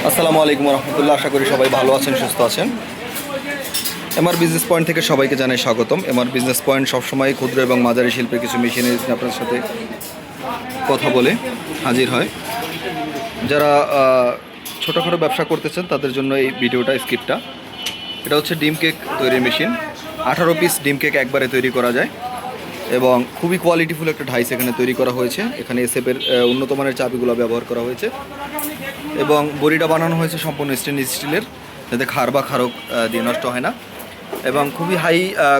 আসসালামু আলাইকুম রহমতুল্লাহ। আশা করি সবাই ভালো আছেন, সুস্থ আছেন। এমআর বিজনেস পয়েন্ট থেকে সবাইকে জানাই স্বাগতম। এমআর বিজনেস পয়েন্ট সবসময় ক্ষুদ্র এবং মাঝারি শিল্পের কিছু মেশিনারিজ আপনার সাথে কথা বলে হাজির হয়। যারা ছোটোখাটো ব্যবসা করতেছেন তাদের জন্য এই ভিডিওটা, স্ক্রিপ্টটা। এটা হচ্ছে ডিম কেক তৈরির মেশিন। 18 পিস ডিম কেক একবারে তৈরি করা যায় এবং খুবই কোয়ালিটিফুল একটা ডাইস এখানে তৈরি করা হয়েছে। এখানে এসএফের উন্নত মানের চাবিগুলো ব্যবহার করা হয়েছে এবং বড়িটা বানানো হয়েছে সম্পূর্ণ স্টেনলেস স্টিলের, যাতে খার বা খারক দিয়ে নষ্ট হয় না, এবং খুবই হাই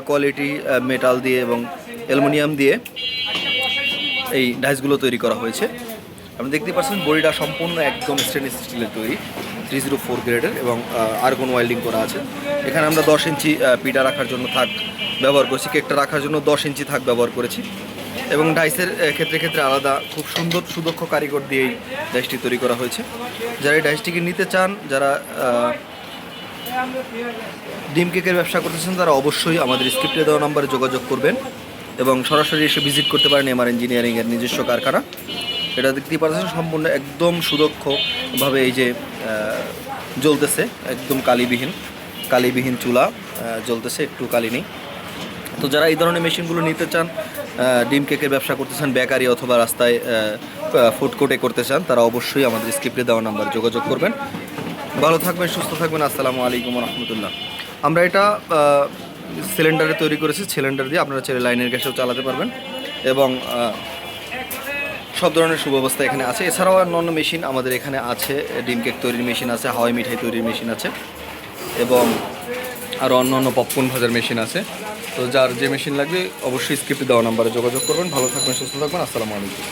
কোয়ালিটি মেটাল দিয়ে এবং অ্যালুমিনিয়াম দিয়ে এই ডাইসগুলো তৈরি করা হয়েছে। আপনি দেখতে পাচ্ছেন বড়িটা সম্পূর্ণ একদম স্টেনলেস স্টিলের তৈরি, 304 গ্রেডের, এবং আর্গন ওয়েল্ডিং করা আছে। এখানে আমরা 10 ইঞ্চি পিঠা রাখার জন্য থাক ব্যবহার করেছি, কেকটা রাখার জন্য 10 ইঞ্চি থাক ব্যবহার করেছি, এবং ডাইসের ক্ষেত্রে আলাদা খুব সুন্দর সুদক্ষ কারিগর দিয়ে এই ডাইসটি তৈরি করা হয়েছে। যারা এই ডাইসটিকে নিতে চান, যারা ডিম কেকের ব্যবসা করতেছেন, তারা অবশ্যই আমাদের স্ক্রিপ্টে দেওয়া নম্বরে যোগাযোগ করবেন এবং সরাসরি এসে ভিজিট করতে পারেন এমআর ইঞ্জিনিয়ারিংয়ের নিজস্ব কারখানা। এটা দেখতেই পাচ্ছেন সম্পূর্ণ একদম সুদক্ষভাবে এই যে জ্বলতেছে, একদম কালিবিহীন চুলা জ্বলতেছে, একটু কালি নেই। তো যারা এই ধরনের মেশিনগুলো নিতে চান, ডিম কেকের ব্যবসা করতে চান, বেকারি অথবা রাস্তায় ফুড কোর্টে করতে চান, তারা অবশ্যই আমাদের স্ক্রিপ্টে দেওয়া নাম্বার যোগাযোগ করবেন। ভালো থাকবেন, সুস্থ থাকবেন। আসসালামু আলাইকুম রহমতুল্লাহ। আমরা এটা সিলিন্ডারে তৈরি করেছি। সিলিন্ডার দিয়ে আপনারা চাইলে লাইনের গ্যাসেও চালাতে পারবেন এবং সব ধরনের সুব্যবস্থা এখানে আছে। এছাড়াও অন্যান্য মেশিন আমাদের এখানে আছে। ডিম কেক তৈরির মেশিন আছে, হাওয়াই মিঠাই তৈরির মেশিন আছে এবং আরও অন্যান্য পপকর্ন ভাজার মেশিন আছে। তো যার যে মেশিন লাগবে অবশ্যই স্ক্রিপ্টে দেওয়া নাম্বারে যোগাযোগ করবেন। ভালো থাকবেন, সুস্থ থাকবেন। আসসালামু আলাইকুম।